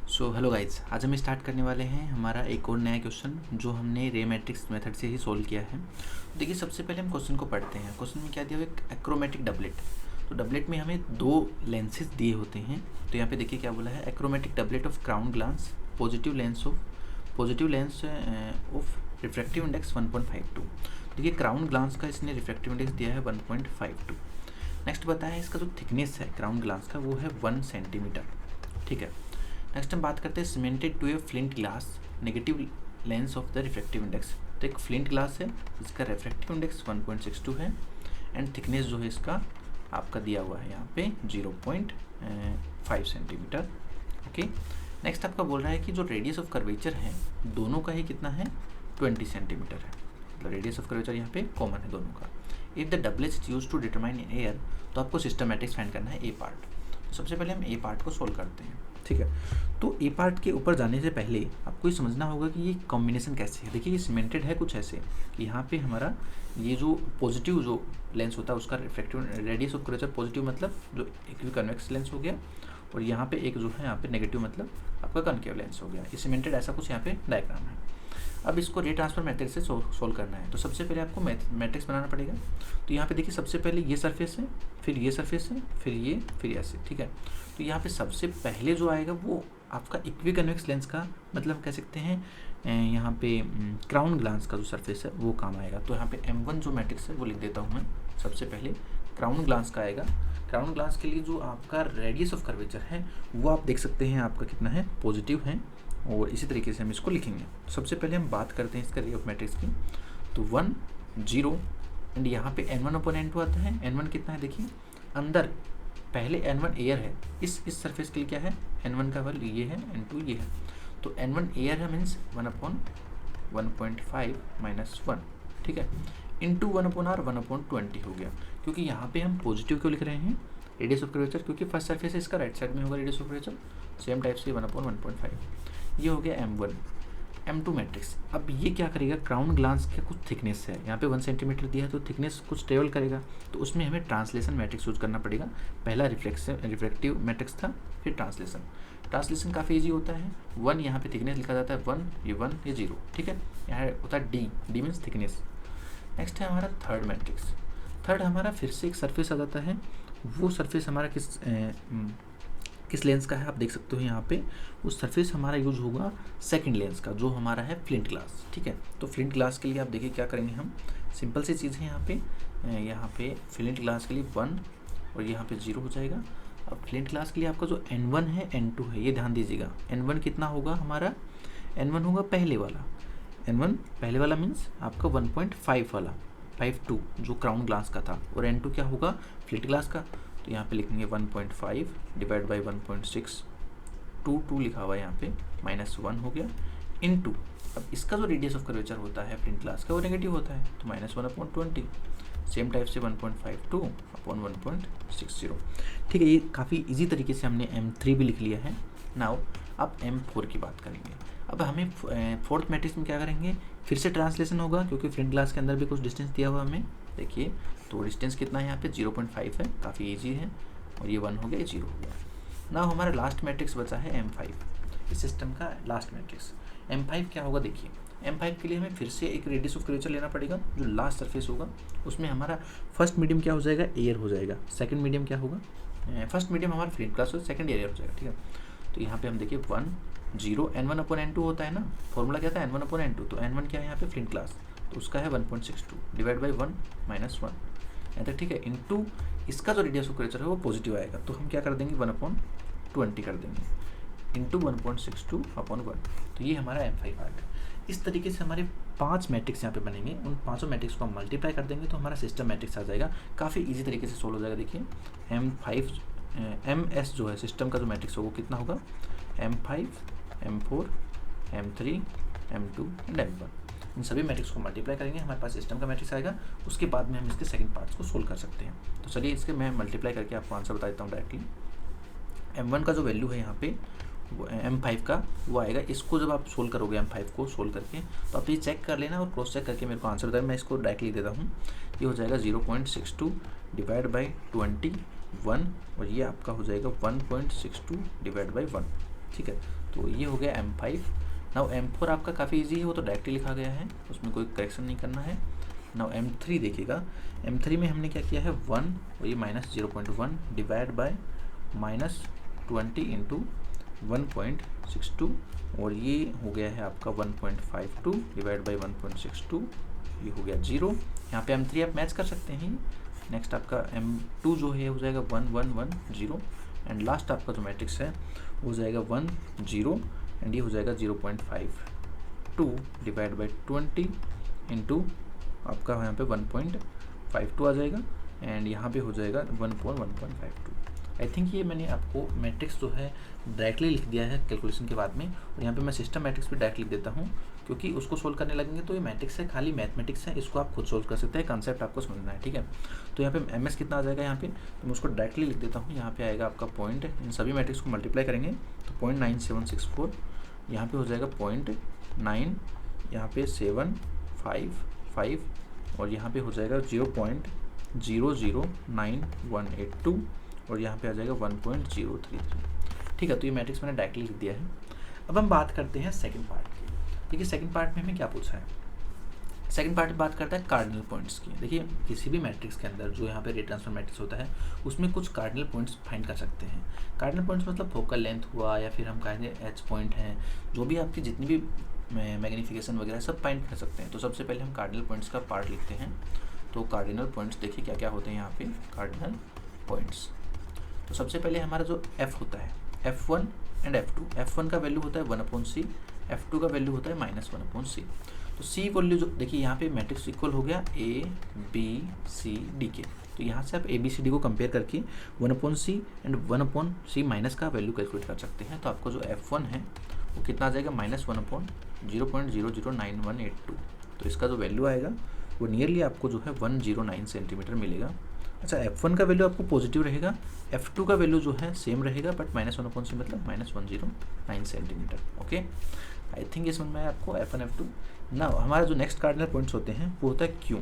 So hello guys, आज हम start करने वाले हैं हमारा एक और नया क्वेश्चन जो हमने रे मैट्रिक्स मेथड से ही सोल्व किया है। तो देखिए, सबसे पहले हम क्वेश्चन को पढ़ते हैं। क्वेश्चन में क्या दिया हुआ है? एक एक्रोमेटिक डबलेट। तो डबलेट में हमें दो लेंसेज दिए होते हैं। तो यहाँ पे देखिए क्या बोला है, achromatic doublet of crown glass, positive lens of refractive index 1.52। देखिए, क्राउन ग्लास का इसने रिफ्रैक्टिव इंडेक्स दिया है 1.52। नेक्स्ट बताया इसका जो थिकनेस है क्राउन ग्लास का वो है 1 सेंटीमीटर। ठीक है। नेक्स्ट हम बात करते हैं cemented to a flint glass, negative lens of the refractive index. तो एक फ्लिंट ग्लास है, इसका रिफ्रैक्टिव इंडेक्स 1.62 है एंड थिकनेस जो है इसका आपका दिया हुआ है यहाँ पे 0.5 सेंटीमीटर। ओके। नेक्स्ट आपका बोल रहा है कि जो रेडियस ऑफ कर्वेचर है दोनों का ही कितना है, 20 सेंटीमीटर है। मतलब रेडियस ऑफ कर्वेचर यहाँ पे कॉमन है दोनों का। If the doublet is use to determine air, तो आपको सिस्टमैटिक्स फाइंड करना है ए पार्ट। तो सबसे पहले हम ए पार्ट को सोल्व करते हैं। ठीक है। तो ए पार्ट के ऊपर जाने से पहले आपको ये समझना होगा कि ये कॉम्बिनेशन कैसे है। देखिए, ये सीमेंटेड है कुछ ऐसे कि यहाँ पे हमारा ये जो पॉजिटिव जो लेंस होता है उसका refractive radius of curvature positive मतलब जो इक्वी कन्वेक्स लेंस हो गया, और यहाँ पे एक जो है यहाँ पे नेगेटिव मतलब आपका कनकेव लेंस हो गया। ये सीमेंटेड ऐसा कुछ यहाँ पे डायग्राम है। अब इसको रे ट्रांसफर मैट्रिक्स से सोल्व करना है। तो सबसे पहले आपको मैट्रिक्स बनाना पड़ेगा। तो यहाँ पे देखिए, सबसे पहले ये सरफेस है, फिर ये सरफेस है, फिर ऐसे। ठीक है। तो यहाँ पे सबसे पहले जो आएगा वो आपका इक्वी कन्वेक्स लेंस का मतलब कह सकते हैं यहाँ पे क्राउन ग्लास का जो सरफेस है वो काम आएगा। तो यहाँ पे M1 जो मैट्रिक्स है वो लिख देता हूँ मैं। सबसे पहले क्राउन ग्लास का आएगा। क्राउन ग्लास के लिए जो आपका रेडियस ऑफ कर्वेचर है वो आप देख सकते हैं आपका कितना है, पॉजिटिव है। और इसी तरीके से हम इसको लिखेंगे। सबसे पहले हम बात करते हैं इसका रे ऑफ मैट्रिक्स की। तो 1 0 एंड यहाँ पे N1/N2 आता है। N1 कितना है देखिए, अंदर पहले N1 एयर है, इस सरफेस के लिए क्या है, N1 का वैल्यू ये है, N2 ये है। तो N1 एयर है मीन्स 1/1.5 माइनस 1। ठीक है। इंटू 1/r 1/20 हो गया, क्योंकि यहाँ पे हम पॉजिटिव क्यों लिख रहे हैं, रेडियस ऑफ कर्वेचर, क्योंकि फर्स्ट सरफेस है इसका राइट साइड में होगा radius of curvature. Same type से 1/1.5 ये हो गया M1। M2 मैट्रिक्स, अब ये क्या करेगा, क्राउन ग्लास का कुछ थिकनेस है, यहाँ पे 1 सेंटीमीटर दिया है तो थिकनेस कुछ ट्रेवल करेगा, तो उसमें हमें ट्रांसलेशन मैट्रिक्स यूज करना पड़ेगा। पहला रिफ्रैक्टिव मैट्रिक्स था, फिर ट्रांसलेशन काफ़ी ईजी होता है। 1 यहाँ पे थिकनेस लिखा जाता है, 1 ये 0। ठीक है। यहाँ होता है डी मीन्स थिकनेस। नेक्स्ट है हमारा थर्ड मैट्रिक्स। थर्ड हमारा फिर से एक सरफेस आ जाता है। वो सरफेस हमारा किस लेंस का है आप देख सकते हो यहाँ पे। उस सरफेस हमारा यूज होगा सेकंड लेंस का, जो हमारा है फ्लिंट ग्लास। ठीक है। तो फ्लिंट ग्लास के लिए आप देखिए क्या करेंगे हम, सिंपल सी चीज़ है यहाँ पे फ्लिंट ग्लास के लिए 1 और यहाँ पे 0 हो जाएगा। अब फ्लिंट ग्लास के लिए आपका जो N1 है N2 है, ये ध्यान दीजिएगा। N1 कितना होगा हमारा, N1 होगा पहले वाला मीन्स आपका 1.5 वाला 52 जो क्राउन ग्लास का था, और N2 क्या होगा, फ्लिंट ग्लास का। तो यहाँ पे लिखेंगे 1.5 डिवाइड बाई 1.6, 2 लिखा हुआ है यहाँ पे, माइनस 1 हो गया इनटू। अब इसका जो रेडियस ऑफ कर्वेचर होता है फ्लिंट ग्लास का वो नेगेटिव होता है, तो -1/20। सेम टाइप से 1.52/1.60। ठीक है। ये काफ़ी इजी तरीके से हमने M3 भी लिख लिया है। नाउ अब M4 की बात करेंगे। अब हमें फोर्थ मैट्रिक्स में क्या करेंगे, फिर से ट्रांसलेशन होगा, क्योंकि फ्लिंट ग्लास के अंदर भी कुछ डिस्टेंस दिया हुआ हमें। देखिए, तो डिस्टेंस कितना है यहाँ पे, 0.5 है, काफ़ी इजी है। और ये 1 हो गया, ये 0 हो गया। ना हमारा लास्ट मैट्रिक्स बचा है M5, इस सिस्टम का लास्ट मैट्रिक्स। M5 क्या होगा देखिए, M5 के लिए हमें फिर से एक रेडियस ऑफ कर्वेचर लेना पड़ेगा। जो लास्ट सरफेस होगा उसमें हमारा फर्स्ट मीडियम क्या हो जाएगा, एयर हो जाएगा। सेकंड मीडियम क्या होगा, फर्स्ट मीडियम हमारा फ्लिंट ग्लास हो, सेकंड एयर हो जाएगा। ठीक है। तो यहाँ पे हम देखिए 1 0 N1/N2 होता है ना, फॉर्मूला क्या था, N1/N2। तो N1 क्या है यहाँ पे, फ्लिंट ग्लास, तो उसका है 1.62 डिवाइड बाई 1 माइनस 1 यहाँ तक। ठीक है। इंटू इसका जो रेडियस ऑफ कर्वेचर है वो पॉजिटिव आएगा, तो हम क्या कर देंगे 1/20 कर देंगे इंटू 1.62/1। तो ये हमारा M5 आ गया। इस तरीके से हमारे 5 मैट्रिक्स यहाँ पे बनेंगे। उन 5 मैट्रिक्स को हम मल्टीप्लाई कर देंगे तो हमारा सिस्टम मैट्रिक्स आ जाएगा। काफ़ी इजी तरीके से सोल्व हो जाएगा। देखिए, MS जो है सिस्टम का जो मैट्रिक्स होगा वो कितना होगा, M5 M4 M3 M2 and M1। इन सभी मैट्रिक्स को मल्टीप्लाई करेंगे, हमारे पास सिस्टम का मैट्रिक्स आएगा। उसके बाद में हम इसके सेकंड पार्ट्स को सोल्व कर सकते हैं। तो चलिए इसके मैं मल्टीप्लाई करके आपको आंसर बता देता हूँ डायरेक्टली। M1 का जो वैल्यू है यहाँ पे M5 का वो आएगा। इसको जब आप सोल्व करोगे M5 को सोल्व करके, तो आप ये चेक कर लेना और क्रॉस चेक करके मेरे को आंसर बताएं। मैं इसको डायरेक्टली देता हूँ। ये हो जाएगा 0.62 डिवाइड बाई 21 और ये आपका हो जाएगा 1.62 डिवाइड बाई 1। ठीक है। तो ये हो गया M5। नाउ M4 आपका काफ़ी इजी है, वो तो डायरेक्टली लिखा गया है, उसमें कोई करेक्शन नहीं करना है। नाउ M3 देखिएगा, M3 में हमने क्या किया है 1 और ये -0.1 डिवाइड बाय -20 इंटू 1.62 और ये हो गया है आपका 1.52 डिवाइड बाई 1.62, ये हो गया 0। यहाँ पे M3 आप मैच कर सकते हैं। नेक्स्ट आपका M2 जो है हो जाएगा 1 1 1 0 एंड लास्ट आपका जो मैट्रिक्स है वो हो जाएगा 1 0 एंड ये हो जाएगा 0.52 डिवाइड बाई 20 इंटू आपका यहाँ पे 1.52 आ जाएगा एंड यहाँ पे हो जाएगा 1.52। आई थिंक ये मैंने आपको मैट्रिक्स जो है डायरेक्टली लिख दिया है कैलकुलेशन के बाद में, और यहाँ पे मैं सिस्टम मैट्रिक्स भी डायरेक्ट लिख देता हूँ क्योंकि उसको सोल्व करने लगेंगे तो ये मैट्रिक्स है, खाली मैथमेटिक्स है, इसको आप खुद सोल्व कर सकते हैं, कंसेप्ट आपको समझना है, ठीक है। तो यहाँ पे MS कितना आ जाएगा यहाँ पे, तो मैं उसको डायरेक्टली लिख देता हूँ। यहाँ पे आएगा आपका पॉइंट, इन सभी मैट्रिक्स को मल्टीप्लाई करेंगे तो 0.9764, यहाँ पे हो जाएगा 0.9, यहाँ पे 755 और यहाँ पे हो जाएगा 0.009182 और यहाँ पे आ जाएगा 1.033। ठीक है, तो ये मैट्रिक्स मैंने डायरेक्टली लिख दिया है। अब हम बात करते हैं सेकंड पार्ट की। देखिए सेकंड पार्ट में हमें क्या पूछा है। सेकंड पार्ट में बात करता है कार्डिनल पॉइंट्स की। देखिए किसी भी मैट्रिक्स के अंदर जो यहाँ पे रेट ट्रांसफर मैट्रिक्स होता है उसमें कुछ कार्डिनल पॉइंट्स फाइंड कर सकते हैं। कार्डिनल पॉइंट्स मतलब फोकल लेंथ हुआ या फिर हम कहेंगे एच पॉइंट हैं, जो भी आपकी जितनी भी मैग्नीफिकेशन वगैरह सब फाइंड कर सकते हैं। तो सबसे पहले हम कार्डिनल पॉइंट्स का पार्ट लिखते हैं। तो कार्डिनल पॉइंट्स देखिए क्या क्या होते हैं यहाँ पे कार्डिनल पॉइंट्स। तो सबसे पहले हमारा जो F होता है F1 एंड F2, F1 का वैल्यू होता है 1/c, F2 का वैल्यू होता है -1/c। तो C वैल्यू जो देखिए यहाँ पे मैट्रिक्स इक्वल हो गया ABCD के, तो यहाँ से आप ABCD को कंपेयर करके 1/c एंड 1/c माइनस का वैल्यू कैलकुलेट कर सकते हैं। तो आपको जो F1 है वो कितना आ जाएगा -1/0.009182। तो इसका जो वैल्यू आएगा वो नियरली आपको जो है 109 सेंटीमीटर मिलेगा। अच्छा F1 का वैल्यू आपको पॉजिटिव रहेगा, F2 का वैल्यू जो है सेम रहेगा बट -1/c मतलब -109 सेंटीमीटर। ओके, आई थिंक ये समझ में आया आपको F1 F2। ना हमारा जो नेक्स्ट कार्डिनल पॉइंट्स होते हैं वो होता है Q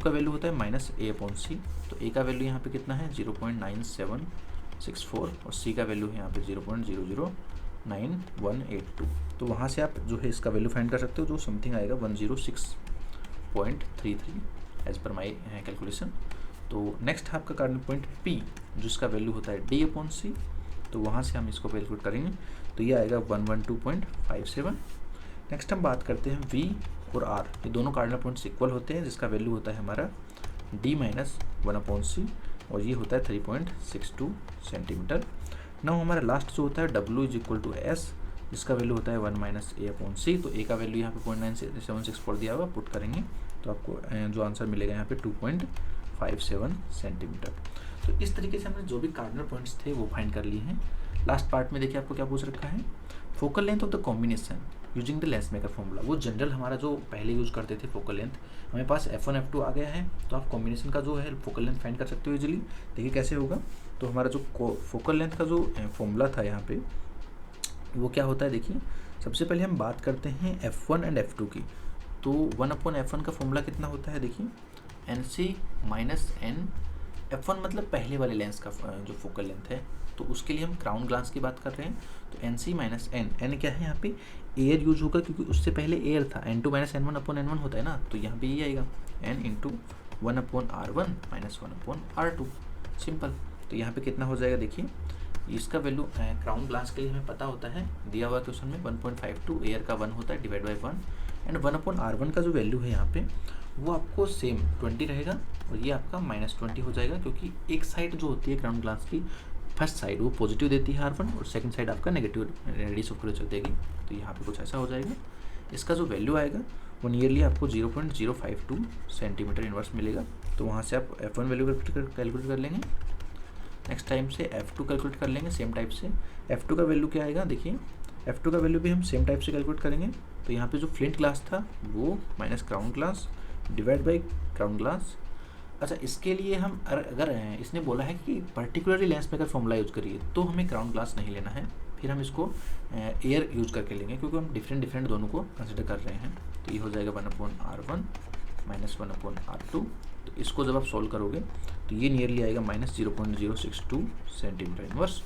का वैल्यू होता है -a/c। तो A का वैल्यू यहाँ पे कितना है 0.9764 और C का वैल्यू है यहाँ पे 0.009182। तो वहाँ से आप जो है इसका वैल्यू फाइंड कर सकते हो जो समथिंग आएगा 106.33 एज पर माई कैलकुलेशन। तो नेक्स्ट है आपका कार्डिनल पॉइंट P जिसका वैल्यू होता है D/c। तो वहाँ से हम इसको कैलकुलेट करेंगे तो ये आएगा 112.57। नेक्स्ट हम बात करते हैं V और R, ये दोनों कार्डिनल पॉइंट्स इक्वल होते हैं जिसका वैल्यू होता है हमारा D-1/c और ये होता है 3.62 सेंटीमीटर। नाउ हमारा लास्ट जो होता है W = S जिसका वैल्यू होता है 1 - a/c। तो A का वैल्यू यहाँ पे 0.9764 दिया हुआ, पुट करेंगे तो आपको जो आंसर मिलेगा यहाँ पे 2.57 सेंटीमीटर। तो इस तरीके से हमने जो भी कार्डिनल पॉइंट्स थे वो फाइंड कर लिए हैं। लास्ट पार्ट में देखिए आपको क्या पूछ रखा है, focal length of the combination using the lens maker formula. वो जनरल हमारा जो पहले यूज करते थे फोकल लेंथ, हमारे पास F1 F2 आ गया है तो आप कॉम्बिनेशन का जो है फोकल लेंथ फाइंड कर सकते हो इजीली। देखिए कैसे होगा, तो हमारा जो फोकल लेंथ का जो फॉर्मूला था यहाँ पे वो क्या होता है। देखिए सबसे पहले हम बात करते हैं F1 एंड F2 की। तो 1/F1 का फॉर्मूला कितना होता है, देखिए NC - N। F1 मतलब पहले वाले लेंस का जो फोकल लेंथ है, तो उसके लिए हम क्राउन ग्लास की बात कर रहे हैं। तो NC - N, N क्या है यहाँ पे एयर यूज होगा क्योंकि उससे पहले एयर था। N2 - N1/N1 होता है ना, तो यहाँ पे ये आएगा N × 1/R1 - 1/R2, सिंपल। तो यहाँ पे कितना हो जाएगा, देखिए इसका वैल्यू क्राउन ग्लास के लिए हमें पता होता है, दिया हुआ क्वेश्चन में 1.52, एयर का 1 होता है डिवाइड बाई 1 एंड 1/R1 का जो वैल्यू है यहाँ पे वो आपको सेम 20 रहेगा और ये आपका -20 हो जाएगा क्योंकि एक साइड जो होती है क्राउन ग्लास की फर्स्ट साइड वो पॉजिटिव देती है R1 और सेकंड साइड आपका नेगेटिव रेडियस ऑफ कर्वेचर देगी। तो यहाँ पे कुछ ऐसा हो जाएगा। इसका जो वैल्यू आएगा वो नियरली आपको 0.052 सेंटीमीटर इनवर्स मिलेगा। तो वहाँ से आप F1 वैल्यू कैलकुलेट कर लेंगे। नेक्स्ट टाइम से F2 कैलकुलेट कर लेंगे सेम टाइप से। F2 का वैल्यू क्या आएगा, देखिए F2 का वैल्यू भी हम सेम टाइप से कैलकुलेट करेंगे। तो यहाँ पे जो फ्लिंट ग्लास था वो minus crown glass divide by crown glass. अच्छा, इसके लिए हम अगर इसने बोला है कि particularly lens maker formula use करिए तो हमें क्राउन ग्लास नहीं लेना है, फिर हम इसको एयर यूज करके लेंगे क्योंकि हम डिफरेंट दोनों को कंसिडर कर रहे हैं। तो ये हो जाएगा 1/R1 - 1/R2। तो इसको जब आप सॉल्व करोगे तो ये नियरली आएगा -0.062 सेंटीमीटर इनवर्स।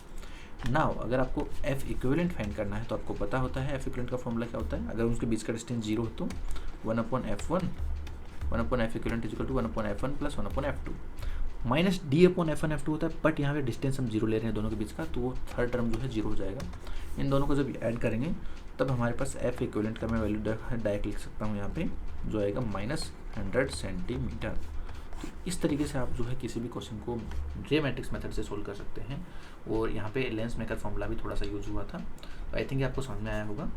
नाउ अगर आपको एफ इक्विवेलेंट फाइंड करना है तो आपको पता होता है एफ इक्विवेलेंट का फॉर्मूला क्या होता है। अगर उसके बीच का डिस्टेंस 0 हो तो 1/f1 1/f equivalent is equal to 1/f1 plus 1/f2 minus d/f1 f2 होता है, बट यहाँ पे डिस्टेंस हम 0 ले रहे हैं दोनों के बीच का, तो वो थर्ड टर्म जो है 0 हो जाएगा। इन दोनों को जब ऐड करेंगे तब हमारे पास एफ इक्विवेलेंट का मैं वैल्यू डायरेक्ट लिख सकता हूँ यहाँ पे, जो आएगा -100 सेंटीमीटर। तो इस तरीके से आप जो है किसी भी क्वेश्चन को रे मैट्रिक्स मेथड से सोल्व कर सकते हैं। और यहाँ पे लेंस मेकर फॉर्मूला भी थोड़ा सा यूज हुआ था। आई थिंक आपको समझ में आया होगा।